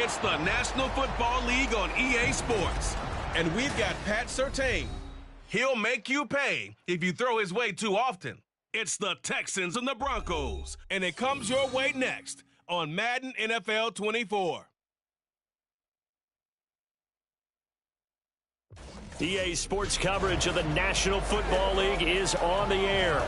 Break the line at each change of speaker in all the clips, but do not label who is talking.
It's the National Football League on EA Sports. And we've got Pat Surtain. He'll make you pay if you throw his way too often. It's the Texans and the Broncos. And it comes your way next on Madden NFL 24.
EA Sports coverage of the National Football League is on the air.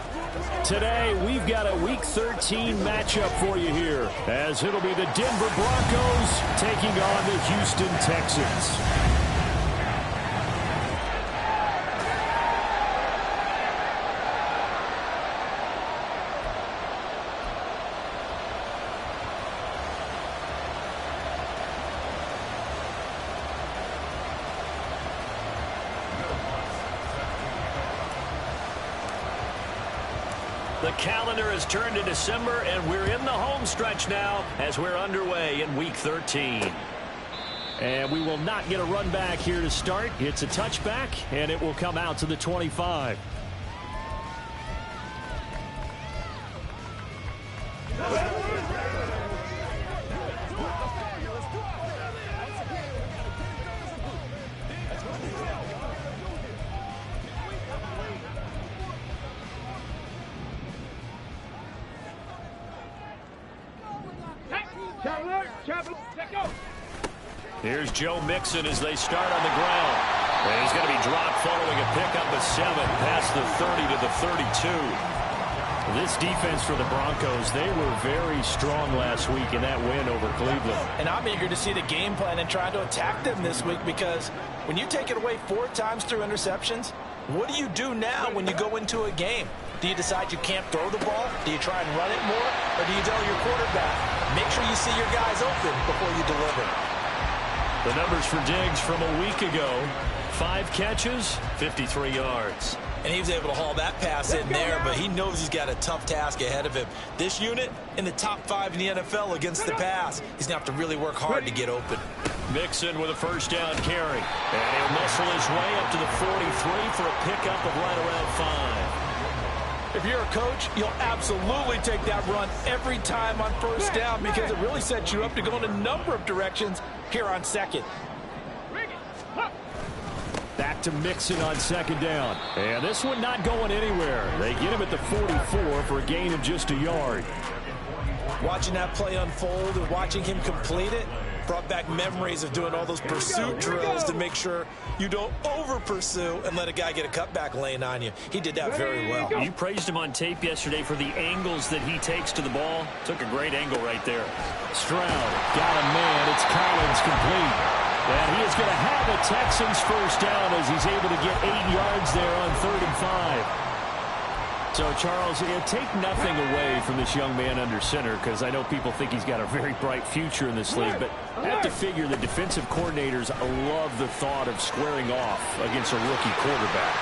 Today, we've got a Week 13 matchup for you here, as it'll be the Denver Broncos taking on the Houston Texans. The calendar has turned to December, and we're in the home stretch now as we're underway in Week 13. And we will not get a run back here to start. It's a touchback, and it will come out to the 25. Here's Joe Mixon as they start on the ground. And he's going to be dropped following a pickup of 7 past the 30 to the 32. This defense for the Broncos, they were very strong last week in that win over Cleveland.
And I'm eager to see the game plan and try to attack them this week, because when you take it away 4 times through interceptions, what do you do now when you go into a game? Do you decide you can't throw the ball? Do you try and run it more? Or do you tell your quarterback, make sure you see your guys open before you deliver?
The numbers for Diggs from a week ago: 5 catches, 53 yards.
And he was able to haul that pass in there, but he knows he's got a tough task ahead of him. This unit in the top 5 in the NFL against the pass. He's going to have to really work hard to get open.
Mixon with a first down carry. And he'll muscle his way up to the 43 for a pickup of right around 5.
If you're a coach, you'll absolutely take that run every time on first down, because it really sets you up to go in a number of directions here on second.
Back to Mixon on second down. And this one not going anywhere. They get him at the 44 for a gain of just a yard.
Watching that play unfold and watching him complete it brought back memories of doing all those pursuit drills to make sure you don't over-pursue and let a guy get a cutback lane on you. He did that very well.
You praised him on tape yesterday for the angles that he takes to the ball. Took a great angle right there. Stroud got a man. It's Collins complete. And he is going to have a Texans first down as he's able to get 8 yards there on 3rd and 5. So, Charles, take nothing away from this young man under center, because I know people think he's got a very bright future in this league, but I have to figure the defensive coordinators love the thought of squaring off against a rookie quarterback.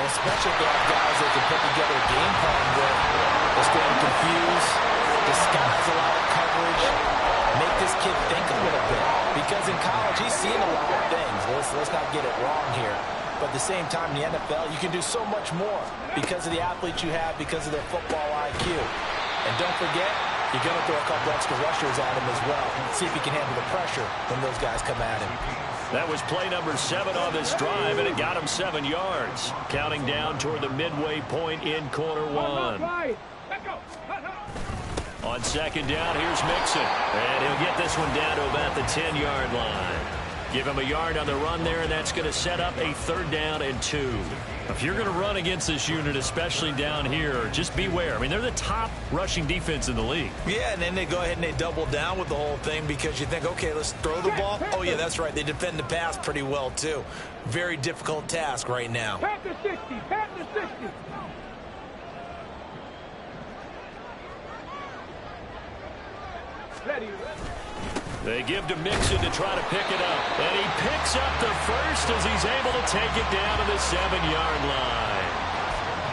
And especially if they have guys that can put together a game plan with. They're staying confused, disguise a lot of coverage, make this kid think a little bit. Because in college, he's seen a lot of things. Let's not get it wrong here. But at the same time, in the NFL, you can do so much more because of the athletes you have, because of their football IQ. And don't forget, you're going to throw a couple extra rushers at him as well. See if he can handle the pressure when those guys come at him.
That was play number 7 on this drive, and it got him 7 yards. Counting down toward the midway point in quarter 1. On second down, here's Mixon. And he'll get this one down to about the 10-yard line. Give him a yard on the run there, and that's going to set up a 3rd down and 2. If you're going to run against this unit, especially down here, just beware. I mean, they're the top rushing defense in the league.
Yeah, and then they go ahead and they double down with the whole thing, because you think, okay, let's throw the ball. Oh, yeah, that's right. They defend the pass pretty well, too. Very difficult task right now.
Pat the 60, pat the 60.
They give to Mixon to try to pick it up. And he picks up the first as he's able to take it down to the 7-yard line.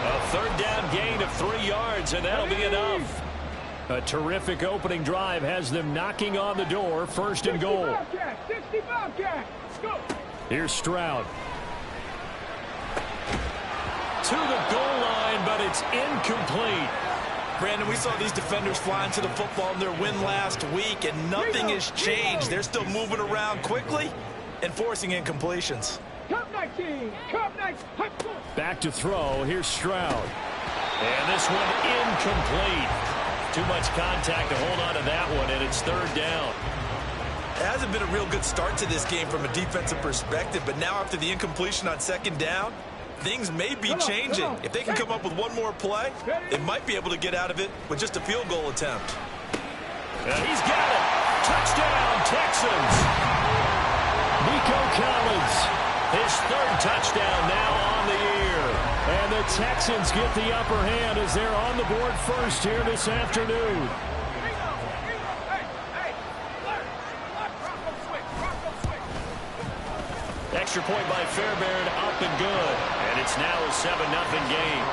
A third down gain of 3 yards, and that'll be enough. A terrific opening drive has them knocking on the door. First and goal. Here's Stroud. To the goal line, but it's incomplete.
Brandon, we saw these defenders flying to the football in their win last week, and nothing has changed. They're still moving around quickly and forcing incompletions.
Back to throw. Here's Stroud. And this one incomplete. Too much contact to hold on to that one, and it's third down.
It hasn't been a real good start to this game from a defensive perspective, but now after the incompletion on second down, things may be changing. If they can come up with one more play, they might be able to get out of it with just a field goal attempt.
And he's got it. Touchdown, Texans. Nico Collins, his third touchdown now on the year. And the Texans get the upper hand as they're on the board first here this afternoon. Extra point by Fairbairn, up and good. And it's now a 7-0 game.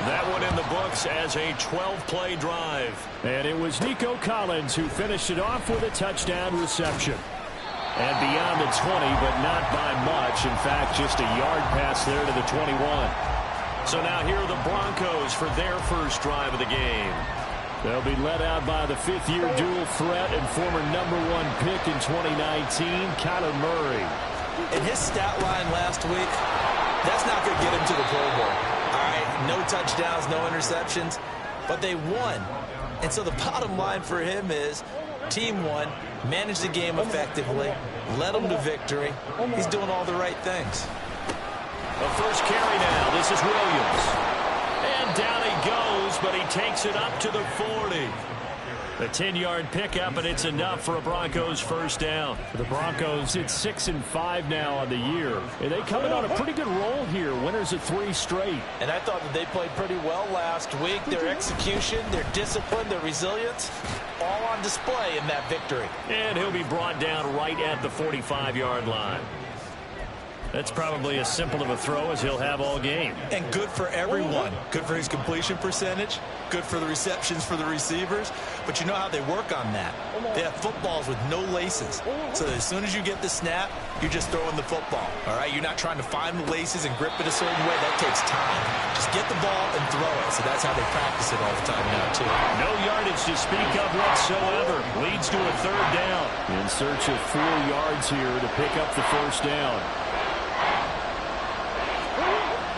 That one in the books as a 12-play drive. And it was Nico Collins who finished it off with a touchdown reception. And beyond the 20, but not by much. In fact, just a yard pass there to the 21. So now here are the Broncos for their first drive of the game. They'll be led out by the fifth-year dual threat and former #1 pick in 2019, Kyler Murray.
And his stat line last week, that's not going to get him to the Pro Bowl. All right, no touchdowns, no interceptions, but they won. And so the bottom line for him is team won, managed the game effectively, led them to victory. He's doing all the right things.
The first carry now. This is Williams. And down he goes, but he takes it up to the 40. A 10-yard pickup, and it's enough for a Broncos first down. For the Broncos, it's 6-5 now on the year. And they come in on a pretty good roll here. Winners of 3 straight.
And I thought that they played pretty well last week. Their execution, their discipline, their resilience, all on display in that victory.
And he'll be brought down right at the 45-yard line. That's probably as simple of a throw as he'll have all game.
And good for everyone. Good for his completion percentage. Good for the receptions for the receivers. But you know how they work on that. They have footballs with no laces. So as soon as you get the snap, you're just throwing the football. All right? You're not trying to find the laces and grip it a certain way. That takes time. Just get the ball and throw it. So that's how they practice it all the time now, too.
No yardage to speak of whatsoever. Leads to a third down. In search of 4 yards here to pick up the first down.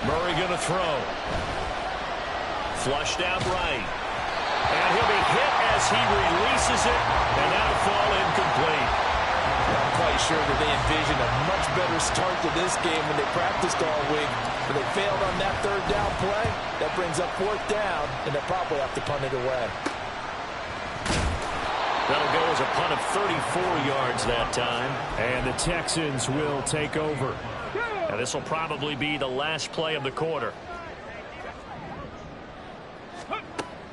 Murray going to throw. Flushed out right. And he'll be hit as he releases it. And that'll fall incomplete.
I'm quite sure that they envisioned a much better start to this game when they practiced all week. But they failed on that third down play. That brings up 4th down, and they'll probably have to punt it away.
That'll go as a punt of 34 yards that time. And the Texans will take over. Now this will probably be the last play of the quarter.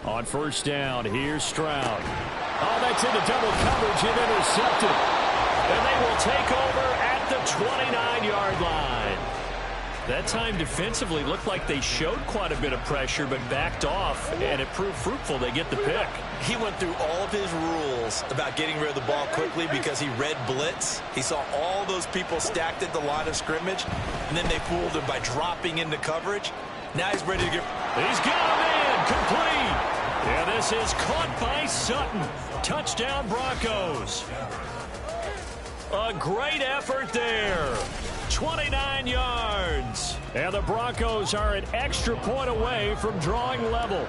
On first down, here's Stroud. Oh, that's into double coverage and intercepted. And they will take over at the 29-yard line. That time defensively looked like they showed quite a bit of pressure but backed off, and it proved fruitful. They get the pick.
He went through all of his rules about getting rid of the ball quickly because he read blitz. He saw all those people stacked at the line of scrimmage, and then they fooled him by dropping into coverage. Now he's ready to get...
He's got him in, complete. And this is caught by Sutton. Touchdown Broncos. A great effort there. 29 yards. And the Broncos are an extra point away from drawing level.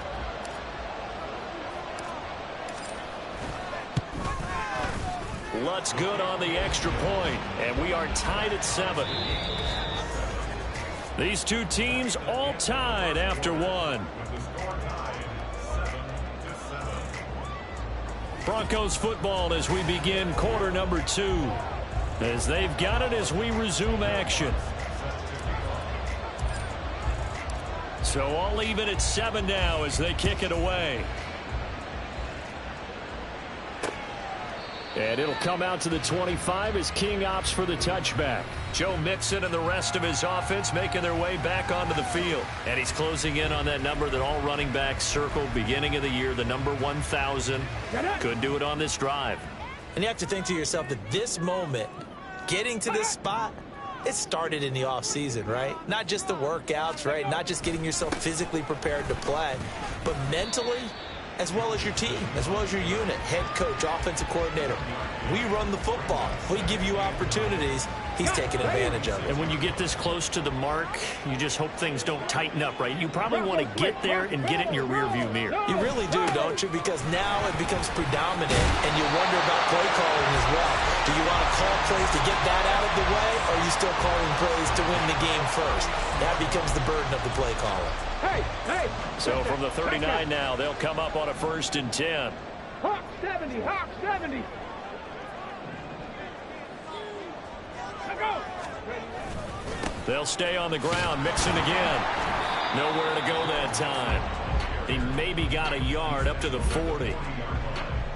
Lutz good on the extra point, and we are tied at 7. These two teams all tied after 1. Broncos football as we begin quarter number 2. As they've got it as we resume action. So I'll leave it at 7 now as they kick it away. And it'll come out to the 25 as King opts for the touchback. Joe Mixon and the rest of his offense making their way back onto the field. And he's closing in on that number that all running backs circled beginning of the year, the number 1,000. Could do it on this drive.
And you have to think to yourself that this moment, getting to this spot, it started in the offseason, right? Not just the workouts, right? Not just getting yourself physically prepared to play, but mentally, as well as your team, as well as your unit, head coach, offensive coordinator. We run the football. We give you opportunities. He's taking advantage of it.
And when you get this close to the mark, you just hope things don't tighten up, right? You probably want to get there and get it in your rearview mirror.
You really do, don't you? Because now it becomes predominant, and you wonder about play calling as well. Do you want to call plays to get that out of the way, or are you still calling plays to win the game first? That becomes the burden of the play caller.
So from the 39 now, they'll come up on a 1st and 10.
Hawk 70, Hawk 70.
They'll stay on the ground. Mixon again. Nowhere to go that time. He maybe got a yard up to the 40.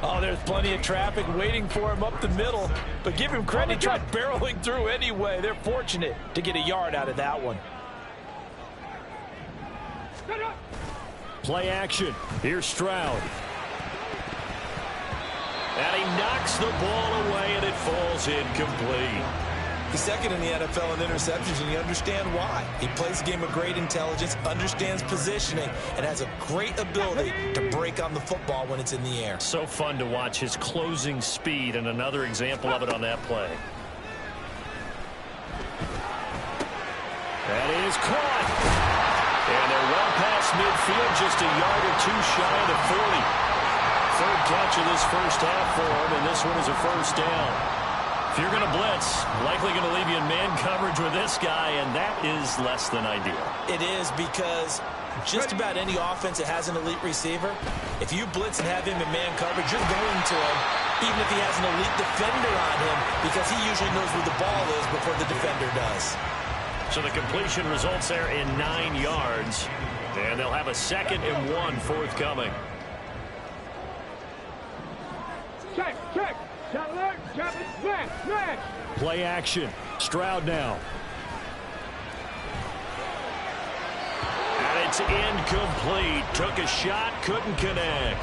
Oh, there's plenty of traffic waiting for him up the middle. But give him credit, he tried barreling through anyway. They're fortunate to get a yard out of that one.
Play action. Here's Stroud. And he knocks the ball away, and it falls incomplete.
He's second in the NFL in interceptions, and you understand why. He plays a game of great intelligence, understands positioning, and has a great ability to break on the football when it's in the air.
So fun to watch his closing speed, and another example of it on that play. That is caught. And they're well past midfield, just a yard or two shy of the 40. Third catch of this first half for him, and this one is a first down. If you're going to blitz, likely going to leave you in man coverage with this guy, and that is less than ideal.
It is, because just about any offense that has an elite receiver, if you blitz and have him in man coverage, you're going to him, even if he has an elite defender on him, because he usually knows where the ball is before the defender does.
So the completion results there in 9 yards, and they'll have a 2nd and 1 forthcoming.
Check. Shot alert. Chop it. Smash.
Play action. Stroud now. And it's incomplete. Took a shot, couldn't connect.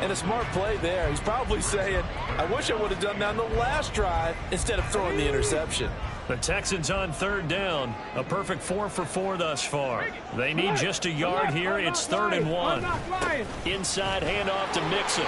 And a smart play there. He's probably saying, I wish I would have done that on the last drive instead of throwing the interception.
The Texans on 3rd down. A perfect 4 for 4 thus far. They need just a yard here. It's 3rd and 1. Inside handoff to Mixon.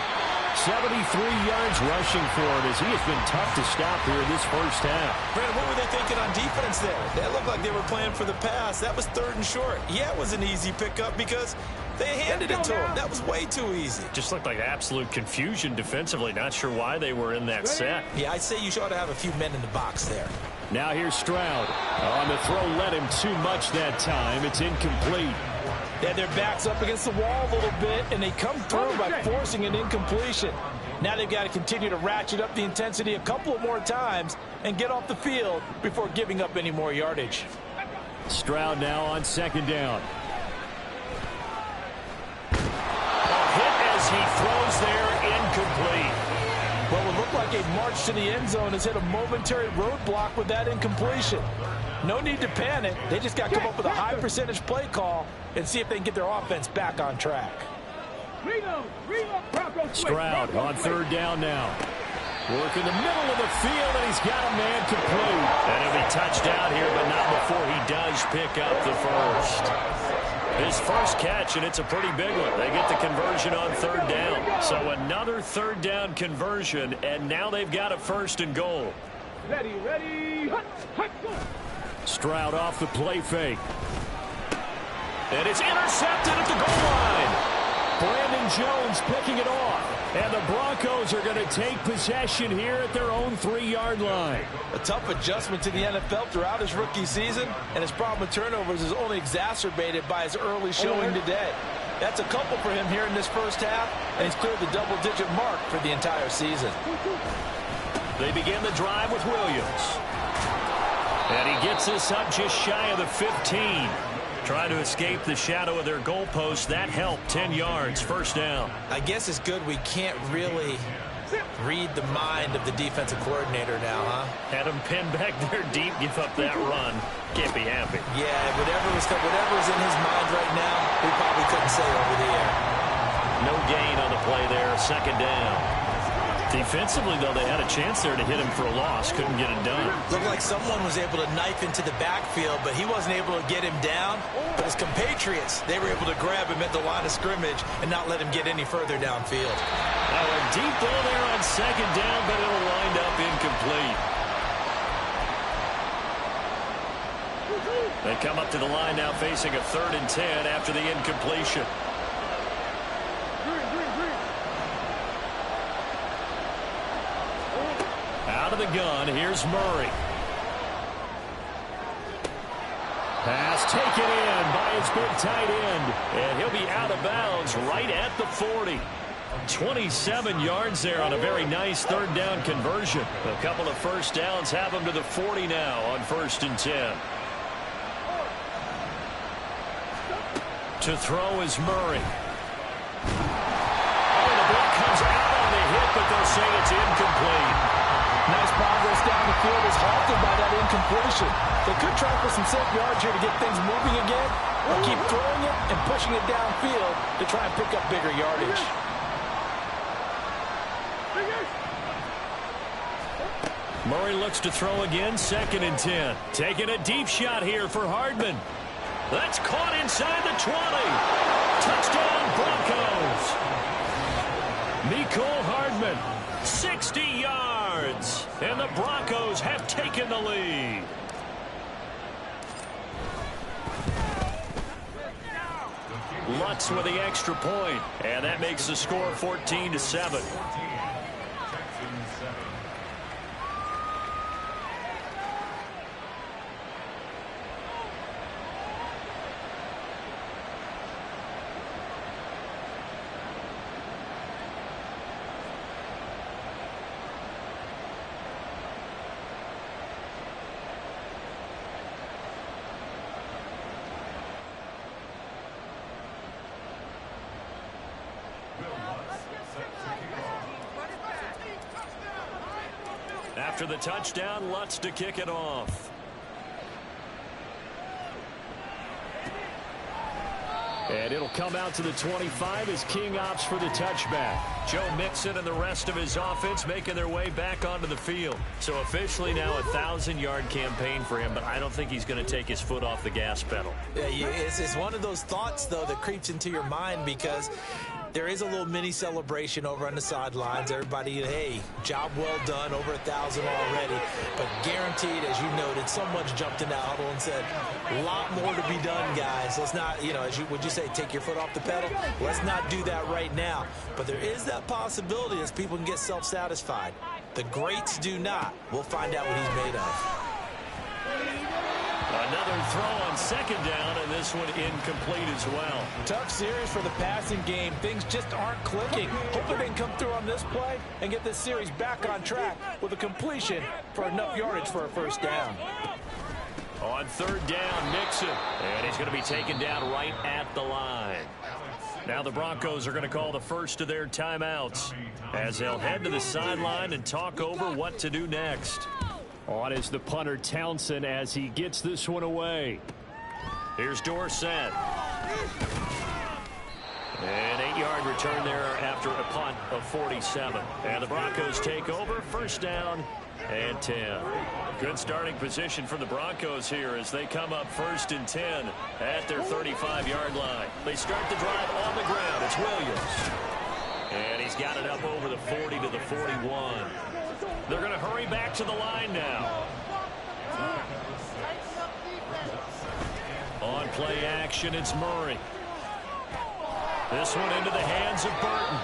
73 yards rushing for him as he has been tough to stop here in this first half.
Brandon, what were they thinking on defense there? That looked like they were playing for the pass. That was 3rd and short. Yeah, it was an easy pickup because they handed it to him. That was way too easy.
Just looked like absolute confusion defensively. Not sure why they were in that set.
Yeah, I'd say you ought to have a few men in the box there.
Now here's Stroud. On the throw, led him too much that time. It's incomplete.
Yeah, their backs up against the wall a little bit, and they come through by forcing an incompletion. Now they've got to continue to ratchet up the intensity a couple of more times and get off the field before giving up any more yardage.
Stroud now on 2nd down. A hit as he throws there, incomplete.
Well, it looked like a march to the end zone has hit a momentary roadblock with that incompletion. No need to panic. They just got to come up with a high percentage play call and see if they can get their offense back on track.
Stroud on 3rd down now. Work in the middle of the field, and he's got a man complete. And he'll be touched out here, but not before he does pick up the first. His first catch, and it's a pretty big one. They get the conversion on 3rd down. So another 3rd down conversion, and now they've got a 1st and goal.
Ready.
Stroud off the play fake. And it's intercepted at the goal line. Brandon Jones picking it off. And the Broncos are going to take possession here at their own 3-yard line.
A tough adjustment to the NFL throughout his rookie season, and his problem with turnovers is only exacerbated by his early showing today. That's a couple for him here in this first half, and he's cleared the double-digit mark for the entire season.
They begin the drive with Williams. And he gets this up just shy of the 15. Trying to escape the shadow of their goalpost. That helped. 10 yards, 1st down.
I guess it's good we can't really Read the mind of the defensive coordinator now, huh?
Had him pinned back there deep, give up that run. Can't be happy.
Yeah, whatever's in his mind right now, we probably couldn't say over the air.
No gain on the play there, second down. Defensively, though, they had a chance there to hit him for a loss. Couldn't get it done.
Looked like someone was able to knife into the backfield, but he wasn't able to get him down. But his compatriots, they were able to grab him at the line of scrimmage and not let him get any further downfield.
Now a deep ball there on second down, but it'll wind up incomplete. They come up to the line now facing a 3rd and 10 after the incompletion. Out of the gun, here's Murray. Pass taken in by his big tight end. And he'll be out of bounds right at the 40. 27 yards there on a very nice 3rd down conversion. A couple of first downs have him to the 40 now on 1st and 10. To throw is Murray. Oh, the block comes out on the hit, but they'll say it's incomplete.
Nice progress down the field is halted by that incompletion. They could try for some safe yards here to get things moving again, or keep throwing it and pushing it downfield to try and pick up bigger yardage.
Murray looks to throw again, 2nd and 10. Taking a deep shot here for Hardman. That's caught inside the 20. Touchdown Broncos. Mecole Hardman, 60 yards. And the Broncos have taken the lead. Lutz with the extra point. And that makes the score 14-7. After the touchdown, Lutz to kick it off. And it'll come out to the 25 as King opts for the touchback. Joe Mixon and the rest of his offense making their way back onto the field. So officially now a 1,000-yard campaign for him, but I don't think he's going to take his foot off the gas pedal.
Yeah, it's one of those thoughts, though, that creeps into your mind because there is a little mini celebration over on the sidelines. Everybody, hey, job well done, over 1,000 already. But guaranteed, as you noted, someone's jumped in that huddle and said, a lot more to be done, guys. Let's not, would you say, take your foot off the pedal? Let's not do that right now. But there is that possibility as people can get self-satisfied. The greats do not. We'll find out what he's made of.
Another throw on second down, and this one incomplete as well.
Tough series for the passing game. Things just aren't clicking. Hopefully they can come through on this play and get this series back on track with a completion for enough yardage for a first down.
On 3rd down, Mixon. And he's going to be taken down right at the line. Now the Broncos are going to call the first of their timeouts as they'll head to the sideline and talk over what to do next. On is the punter Townsend as he gets this one away. Here's Dorsett. An 8-yard return there after a punt of 47. And the Broncos take over, first down and 10. Good starting position for the Broncos here as they come up 1st and 10 at their 35-yard line. They start the drive on the ground. It's Williams. And he's got it up over the 40 to the 41. They're going to hurry back to the line now. On play action, it's Murray. This one into the hands of Burton.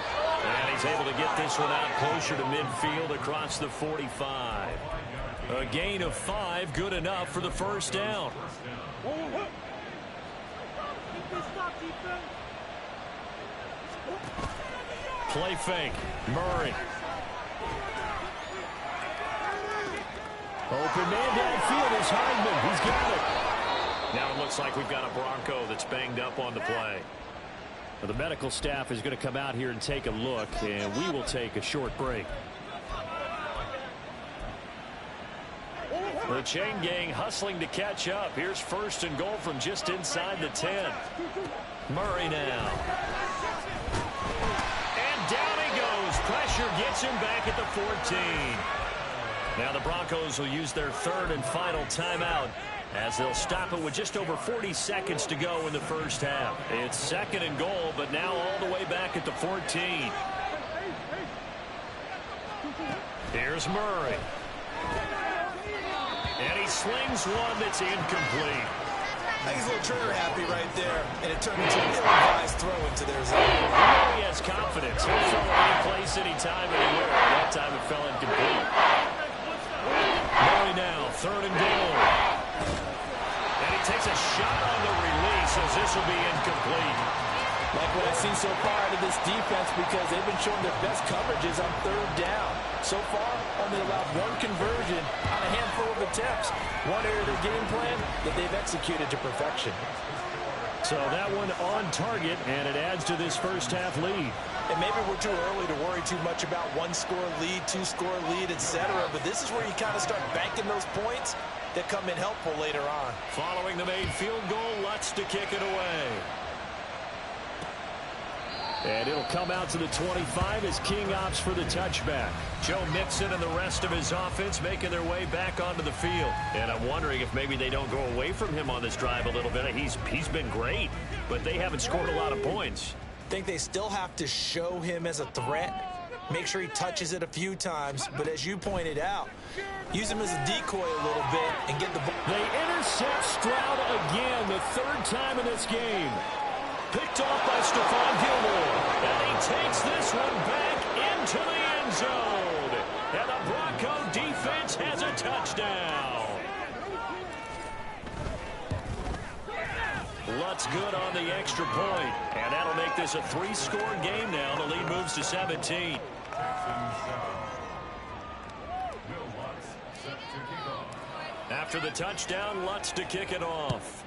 And he's able to get this one out closer to midfield across the 45. A gain of 5, good enough for the first down. Play fake, Murray. Open man downfield is Hardman. He's got it. Now it looks like we've got a Bronco that's banged up on the play. The medical staff is going to come out here and take a look, and we will take a short break. The chain gang hustling to catch up. Here's 1st and goal from just inside the 10. Murray now. And down he goes. Pressure gets him back at the 14. Now the Broncos will use their 3rd and final timeout as they'll stop it with just over 40 seconds to go in the first half. It's 2nd and goal, but now all the way back at the 14. Here's Murray. And he slings one that's incomplete.
I think he's a little trigger happy right there, and it turned into an ill-advised throw into their zone.
He has confidence. He'll throw it any place, anytime, anywhere. That time it fell incomplete. Murray now, 3rd and goal. And he takes a shot on the release as this will be incomplete.
Like what I've seen so far out of this defense, because they've been showing their best coverages on 3rd down. So far, only allowed 1 conversion on a handful of attempts. One area of their game plan that they've executed to perfection.
So that one on target, and it adds to this first half lead.
And maybe we're too early to worry too much about 1-score lead, 2-score lead, etc. But this is where you kind of start banking those points that come in helpful later on.
Following the made field goal, Lutz to kick it away. And it'll come out to the 25 as King opts for the touchback. Joe Mixon and the rest of his offense making their way back onto the field. And I'm wondering if maybe they don't go away from him on this drive a little bit. He's been great, but they haven't scored a lot of points.
I think they still have to show him as a threat. Make sure he touches it a few times. But as you pointed out, use him as a decoy a little bit and get the ball.
They intercept Stroud again, the 3rd time in this game. Picked off by Stephon Gilmore. And he takes this one back into the end zone. And the Bronco defense has a touchdown. Lutz good on the extra point. And that'll make this a 3-score game now. The lead moves to 17. After the touchdown, Lutz to kick it off.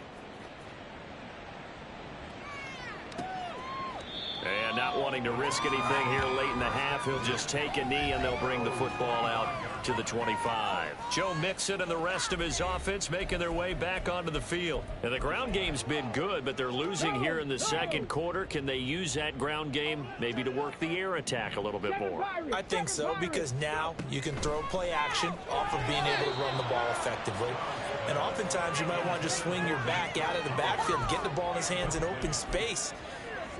And not wanting to risk anything here late in the half, he'll just take a knee and they'll bring the football out to the 25. Joe Mixon and the rest of his offense making their way back onto the field. And the ground game's been good, but they're losing here in the 2nd quarter. Can they use that ground game maybe to work the air attack a little bit more?
I think so, because now you can throw play action off of being able to run the ball effectively. And oftentimes you might want to just swing your back out of the backfield, get the ball in his hands in open space.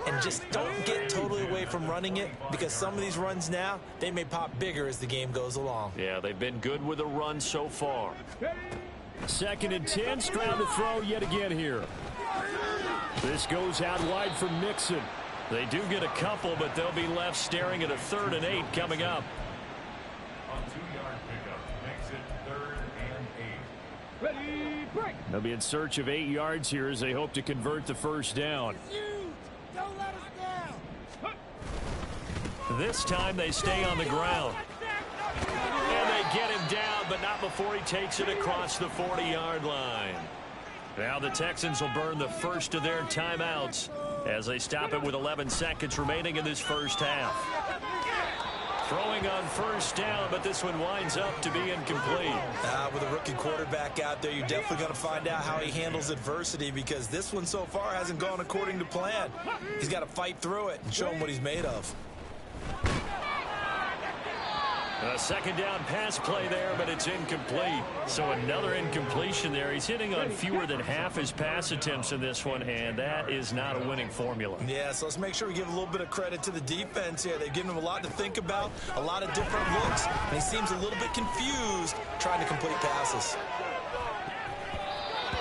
And just don't get totally away from running it, because some of these runs now, they may pop bigger as the game goes along.
Yeah, they've been good with the run so far. 2nd and 10, Stroud to throw yet again here. This goes out wide for Mixon. They do get a couple, but they'll be left staring at a 3rd and 8 coming up.
On 2-yard pickup, makes it 3rd and 8.
Ready, break.
They'll be in search of 8 yards here as they hope to convert the first down.
Don't let us down.
This time they stay on the ground. And they get him down, but not before he takes it across the 40-yard line. Now the Texans will burn the first of their timeouts as they stop it with 11 seconds remaining in this first half. Throwing on first down, but this one winds up to be incomplete.
With a rookie quarterback out there, you're definitely going to find out how he handles adversity, because this one so far hasn't gone according to plan. He's got to fight through it and show him what he's made of.
A 2nd down pass play there, but it's incomplete. So another incompletion there. He's hitting on fewer than half his pass attempts in this one, and that is not a winning formula.
Yeah, so let's make sure we give a little bit of credit to the defense here. They've given him a lot to think about, a lot of different looks, and he seems a little bit confused trying to complete passes.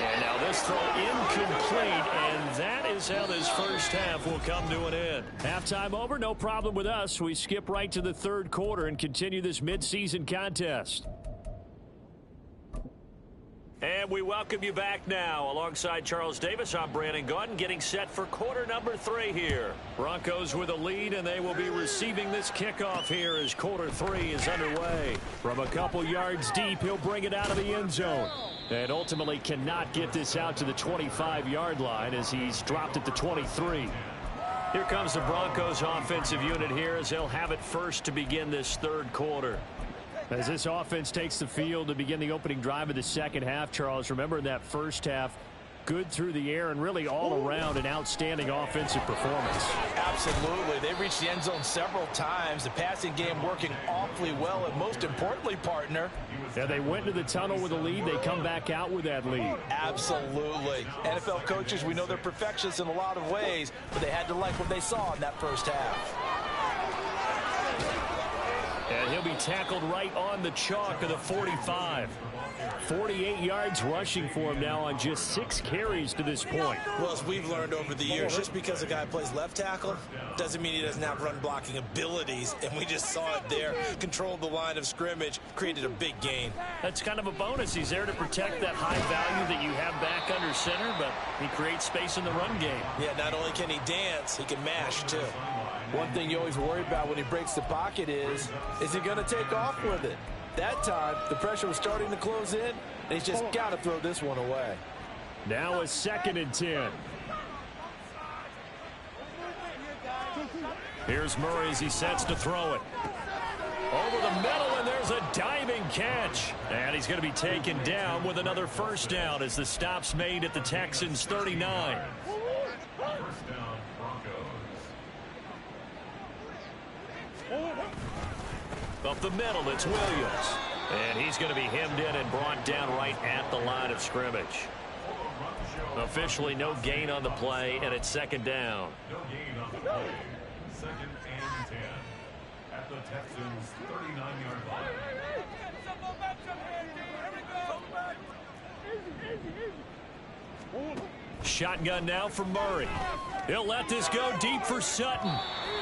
And now this throw incomplete, and that is how this first half will come to an end. Halftime over, no problem with us. We skip right to the 3rd quarter and continue this midseason contest. And we welcome you back now. Alongside Charles Davis, I'm Brandon Gaudin, getting set for quarter number 3 here. Broncos with a lead, and they will be receiving this kickoff here as quarter 3 is underway. From a couple yards deep, he'll bring it out of the end zone. And ultimately cannot get this out to the 25-yard line as he's dropped at the 23. Here comes the Broncos offensive unit here as they'll have it first to begin this third quarter.
As this offense takes the field to begin the opening drive of the second half, Charles, remember in that first half, good through the air and really all around an outstanding offensive performance.
Absolutely. They reached the end zone several times. The passing game working awfully well, and most importantly, partner.
Yeah, they went to the tunnel with a lead. They come back out with that lead.
Absolutely. NFL coaches, we know they're perfectionists in a lot of ways, but they had to like what they saw in that first half.
And he'll be tackled right on the chalk of the 45. 48 yards rushing for him now on just 6 carries to this point.
Well, as we've learned over the years, just because a guy plays left tackle doesn't mean he doesn't have run blocking abilities, and we just saw it there. Controlled the line of scrimmage, created a big gain.
That's kind of a bonus. He's there to protect that high value that you have back under center, but he creates space in the run game.
Yeah, not only can he dance, he can mash, too.
One thing you always worry about when he breaks the pocket is he going to take off with it? That time, the pressure was starting to close in, and he's just got to throw this one away.
Now a 2nd and 10.
Here's Murray as he sets to throw it. Over the middle, and there's a diving catch. And he's going to be taken down with another first down as the stop's made at the Texans' 39.
First down, Broncos.
Up the middle, it's Williams. And he's going to be hemmed in and brought down right at the line of scrimmage. Officially no gain on the play, and it's 2nd down.
No gain on the play. 2nd and 10. At the Texans' 39-yard line.
Shotgun now for Murray. He'll let this go deep for Sutton.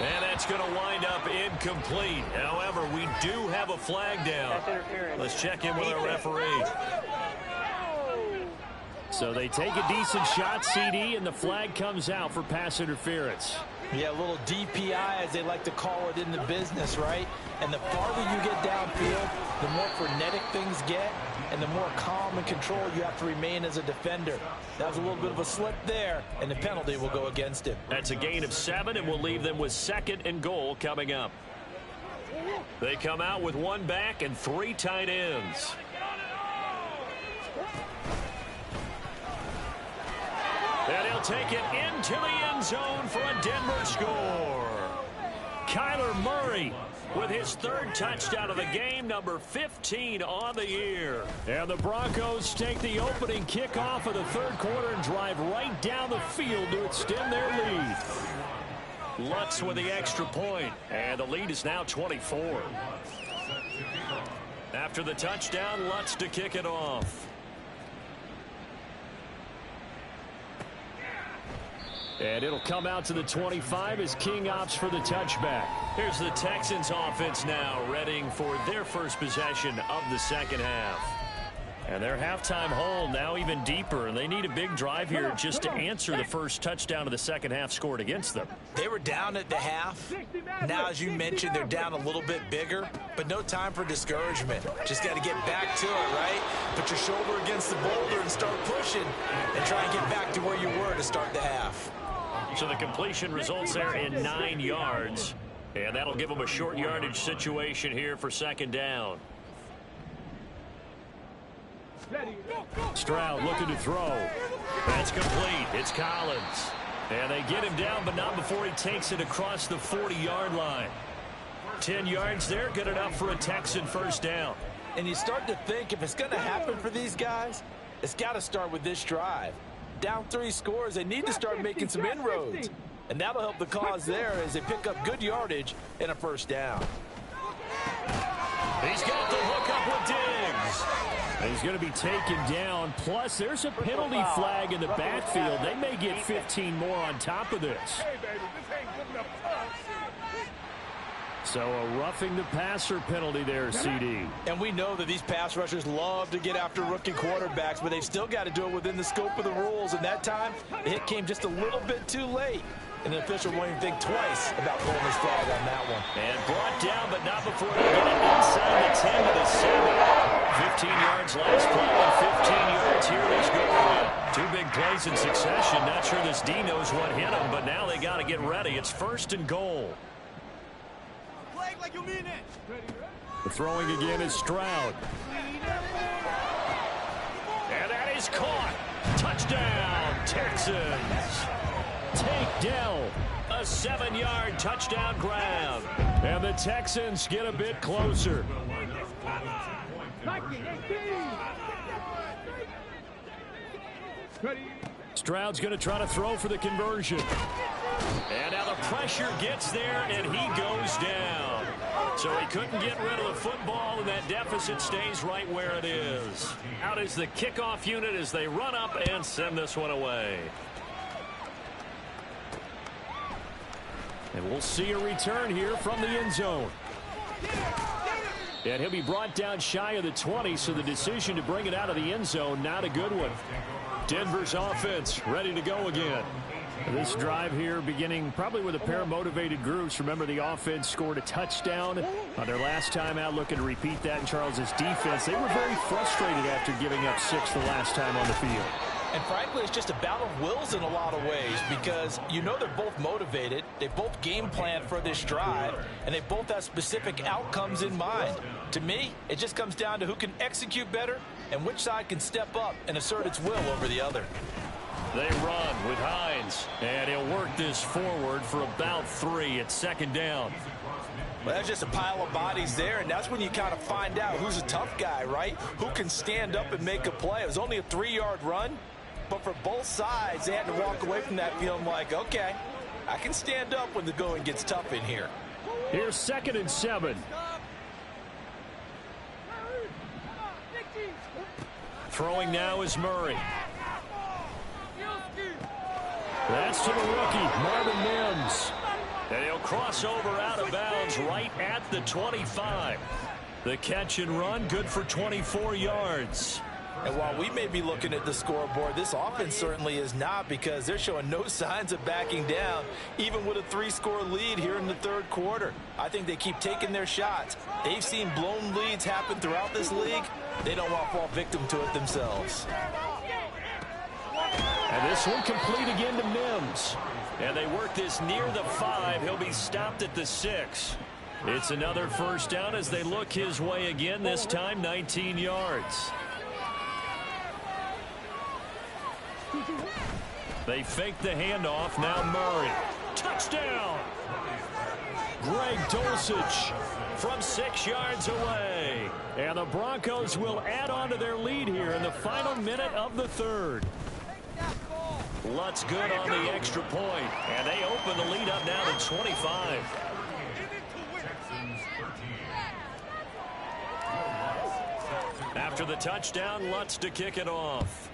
And that's going to wind up incomplete. However, we do have a flag down. Let's check in with our referee.
So they take a decent shot, CD, and the flag comes out for pass interference.
Yeah, a little DPI, as they like to call it in the business, right? And the farther you get downfield, the more frenetic things get, and the more calm and control you have to remain as a defender. That was a little bit of a slip there, and the penalty will go against him.
That's a gain of 7, and we'll leave them with 2nd and goal coming up. They come out with 1 back and 3 tight ends. And he'll take it into the end zone for a Denver score. Kyler Murray with his 3rd touchdown of the game, number 15 on the year.
And the Broncos take the opening kickoff of the 3rd quarter and drive right down the field to extend their lead.
Lutz with the extra point, and the lead is now 24. After the touchdown, Lutz to kick it off.
And it'll come out to the 25 as King opts for the touchback.
Here's the Texans offense now, readying for their first possession of the second half. And their halftime hole now even deeper, and they need a big drive here just to answer the first touchdown of the second half scored against them.
They were down at the half. Now, as you mentioned, they're down a little bit bigger, but no time for discouragement. Just got to get back to it, right? Put your shoulder against the boulder and start pushing and try and get back to where you were to start the half.
So the completion results there in 9 yards, and that'll give them a short yardage situation here for 2nd down.
Stroud looking to throw.
That's complete. It's Collins. And they get him down, but not before he takes it across the 40-yard line. 10 yards there, good enough for a Texan first down.
And you start to think if it's going to happen for these guys, it's got to start with this drive. Down 3 scores, they need to start making some inroads. And that'll help the cause there as they pick up good yardage and a first down.
He's got the hook up with Diggs.
And he's going to be taken down. Plus, there's a penalty flag in the backfield. They may get 15 more on top of this. So a roughing the passer penalty there, CD.
And we know that these pass rushers love to get after rookie quarterbacks, but they've still got to do it within the scope of the rules. And that time, the hit came just a little bit too late. And the official won't even think twice about pulling his flag on that one.
And brought down, but not before they get it inside the 10 to the 7. 15 yards last play and 15 yards here this go around.
Two big plays in succession. Not sure this D knows what hit him, but now they got to get ready. It's 1st and goal.
Play like you mean it.
The throwing again is Stroud. And that is caught. Touchdown, Texans. Tank Dell. A 7-yard touchdown grab. And the Texans get a bit closer. Stroud's going to try to throw for the conversion. And now the pressure gets there, and he goes down. So he couldn't get rid of the football, and that deficit stays right where it is. Out is the kickoff unit as they run up and send this one away. And we'll see a return here from the end zone. And he'll be brought down shy of the 20, so the decision to bring it out of the end zone, not a good one. Denver's offense ready to go again. This drive here beginning probably with a pair of motivated groups. Remember, the offense scored a touchdown on their last time out. Looking to repeat that in Charles's defense. They were very frustrated after giving up 6 the last time on the field.
And frankly, it's just a battle of wills in a lot of ways because you know they're both motivated. They both game plan for this drive, and they both have specific outcomes in mind. To me, it just comes down to who can execute better and which side can step up and assert its will over the other.
They run with Hines, and he'll work this forward for about 3 at 2nd down.
Well, that's just a pile of bodies there, and that's when you kind of find out who's a tough guy, right? Who can stand up and make a play. It was only a 3-yard run, but for both sides, they had to walk away from that feeling like, okay, I can stand up when the going gets tough in here.
Here's 2nd and 7. Throwing now is Murray. That's to the rookie, Marvin Mims. And he'll cross over out of bounds right at the 25. The catch and run, good for 24 yards.
And while we may be looking at the scoreboard, this offense certainly is not because they're showing no signs of backing down, even with a 3-score lead here in the 3rd quarter. I think they keep taking their shots. They've seen blown leads happen throughout this league. They don't want to fall victim to it themselves.
And this one complete again to Mims. And they work this near the 5. He'll be stopped at the 6. It's another 1st down as they look his way again, this time 19 yards. They fake the handoff. Now Murray. Touchdown! Greg Dulcich from 6 yards away. And the Broncos will add on to their lead here in the final minute of the 3rd. Lutz good on the extra point, and they open the lead up now to 25. After the touchdown, Lutz to kick it off.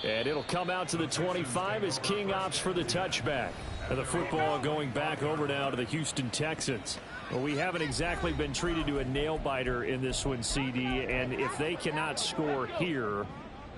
And it'll come out to the 25 as King opts for the touchback. And the football going back over now to the Houston Texans. Well, we haven't exactly been treated to a nail-biter in this one, CD, and if they cannot score here,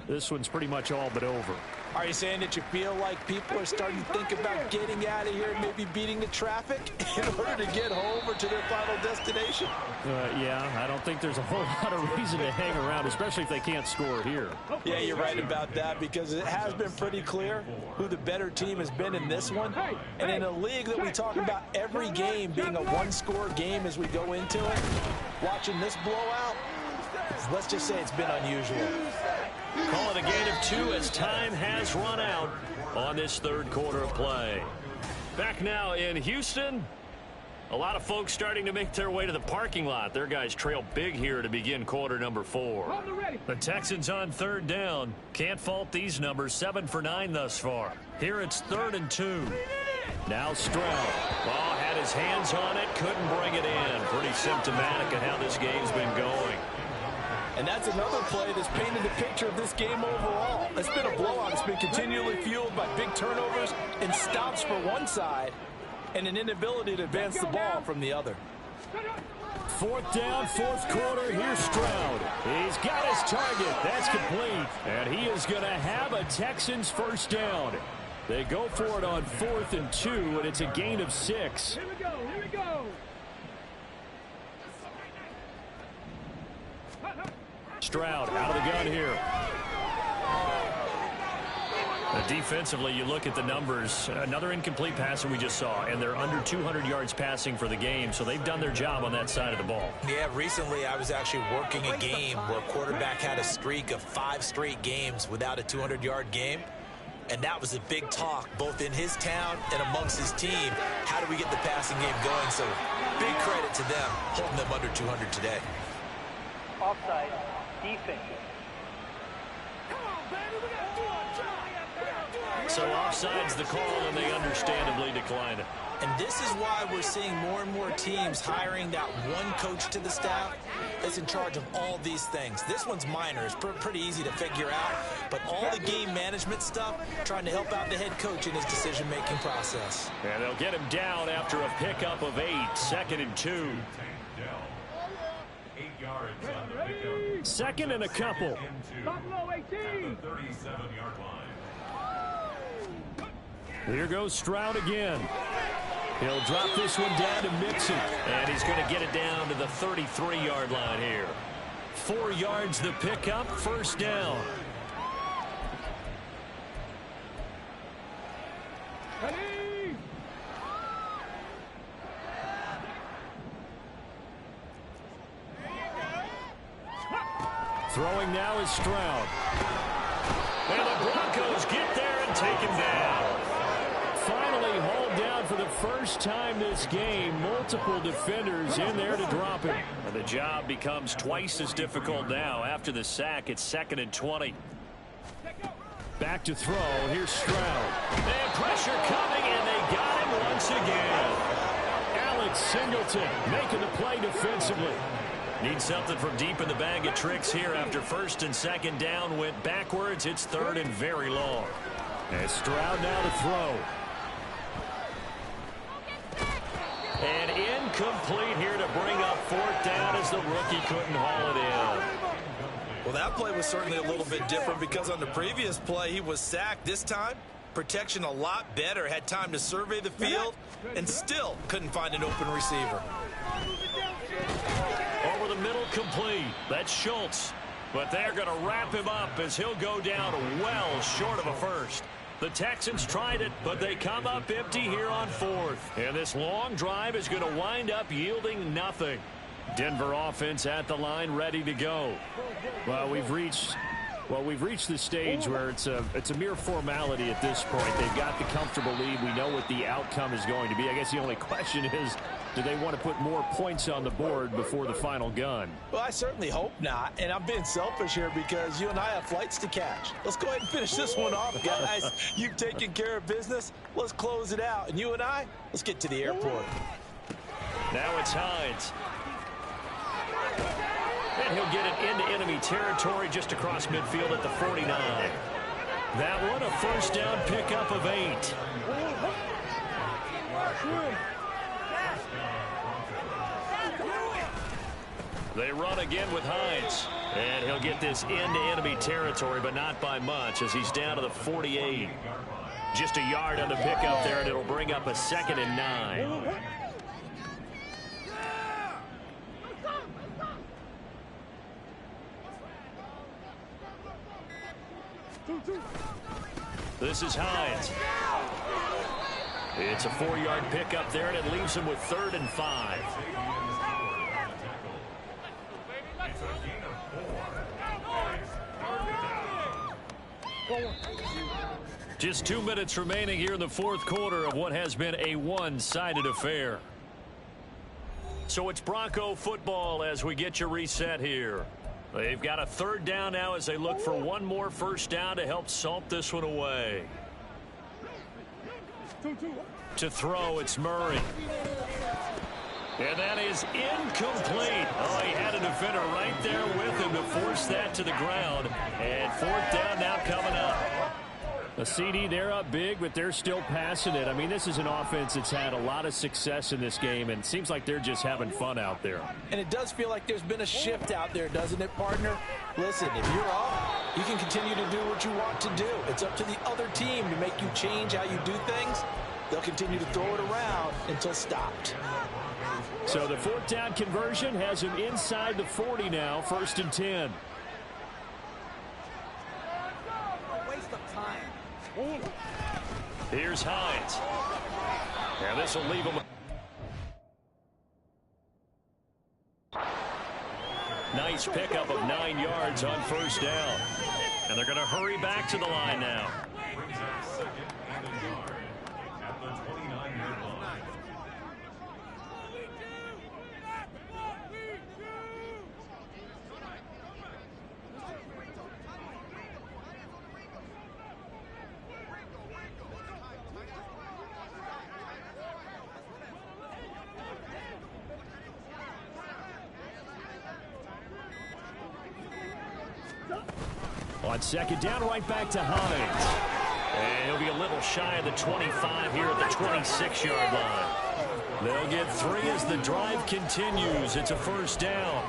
this one's pretty much all but over.
Are you saying that you feel like people are starting to think about getting out of here, maybe beating the traffic in order to get home or to their final destination?
Yeah, I don't think there's a whole lot of reason to hang around, especially if they can't score here.
Yeah, you're right about that because it has been pretty clear who the better team has been in this one. And in a league that we talk about every game being a 1-score game as we go into it, watching this blowout, let's just say it's been unusual.
Call it a gain of 2 as time has run out on this 3rd quarter of play. Back now in Houston. A lot of folks starting to make their way to the parking lot. Their guys trail big here to begin quarter number 4. The Texans on 3rd down. Can't fault these numbers. 7 for 9 thus far. Here it's 3rd and 2. Now Stroud. Ball had his hands on it. Couldn't bring it in. Pretty symptomatic of how this game's been going.
And that's another play that's painted the picture of this game overall. It's been a blowout. It's been continually fueled by big turnovers and stops for one side and an inability to advance the ball from the other.
4th down, 4th quarter. Here's Stroud. He's got his target. That's complete. And he is going to have a Texans 1st down. They go for it on 4th and 2, and it's a gain of 6.
Here we go. Here we go.
Stroud out of the gun here. Defensively, you look at the numbers. Another incomplete passer we just saw, and they're under 200 yards passing for the game, so they've done their job on that side of the ball.
Yeah, recently I was actually working a game where a quarterback had a streak of 5 straight games without a 200-yard game, and that was a big talk both in his town and amongst his team. How do we get the passing game going? So big credit to them holding them under 200 today.
Offside, defense.
So offside's the call, and they understandably declined it.
And this is why we're seeing more and more teams hiring that one coach to the staff that's in charge of all these things. This one's minor. It's pretty easy to figure out. But all the game management stuff, trying to help out the head coach in his decision-making process.
And they'll get him down after a pickup of 8, 2nd and 2.
8 yards on the pickup.
2nd and a couple.
Buffalo 18. At the 37-yard line.
Here goes Stroud again. He'll drop this one down to Mixon. And he's going to get it down to the 33-yard line here. 4 yards the pickup, 1st down. Throwing now is Stroud. And the Broncos get there and take him down. Finally hauled down for the first time this game. Multiple defenders in there to drop him. And the job becomes twice as difficult now. After the sack, it's 2nd and 20. Back to throw. Here's Stroud. And pressure coming, and they got him once again. Alex Singleton making the play defensively. Need something from deep in the bag of tricks here after 1st and 2nd down went backwards. It's 3rd and very long. And Stroud now to throw. And incomplete here to bring up 4th down as the rookie couldn't haul it in.
Well, that play was certainly a little bit different because on the previous play, he was sacked. This time, protection a lot better. Had time to survey the field and still couldn't find an open receiver.
Over the middle, complete. That's Schultz. But they're going to wrap him up as he'll go down well short of a first. The Texans tried it, but they come up empty here on 4th. And this long drive is going to wind up yielding nothing. Denver offense at the line, ready to go. Well, we've reached the stage where it's a mere formality at this point. They've got the comfortable lead. We know what the outcome is going to be. I guess the only question is, do they want to put more points on the board before the final gun?
Well, I certainly hope not. And I'm being selfish here because you and I have flights to catch. Let's go ahead and finish this one off, guys. You've taken care of business. Let's close it out. And you and I, let's get to the airport.
Now it's Hines. And he'll get it into enemy territory just across midfield at the 49. That one, a 1st down pickup of 8. They run again with Hines. And he'll get this into enemy territory, but not by much as he's down to the 48. Just a yard on the pickup there, and it'll bring up a 2nd and 9. This is Hines. It's a 4-yard pickup there, and it leaves him with 3rd and 5. Just 2 minutes remaining here in the 4th quarter of what has been a one-sided affair. So it's Bronco football as we get you reset here. They've got a 3rd down now as they look for one more 1st down to help salt this one away. To throw, it's Murray. And that is incomplete. Oh, he had a defender right there with him to force that to the ground. And 4th down now coming up. A CD, they're up big, but they're still passing it. I mean, this is an offense that's had a lot of success in this game, and it seems like they're just having fun out there.
And it does feel like there's been a shift out there, doesn't it, partner? Listen, if you're up, you can continue to do what you want to do. It's up to the other team to make you change how you do things. They'll continue to throw it around until stopped.
So the 4th down conversion has him inside the 40 now, 1st and 10.
Here's Hines. And this will leave him. Nice pickup of 9 yards on first down. And they're going to hurry back to the line now.
Brings up second and a yard at the 29-yard line.
On second down, right back to Hines. And he'll be a little shy of the 25 here at the 26-yard line. They'll get 3 as the drive continues. It's a first down.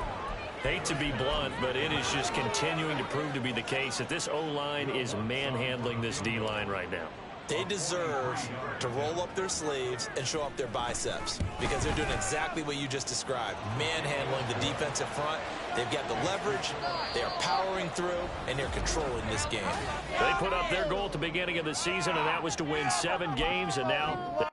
Hate to be blunt, but it is just continuing to prove to be the case that this O-line is manhandling this D-line right now.
They deserve to roll up their sleeves and show up their biceps because they're doing exactly what you just described, manhandling the defensive front. They've got the leverage, they're powering through, and they're controlling this game.
They put up their goal at the beginning of the season, and that was to win 7 games, and now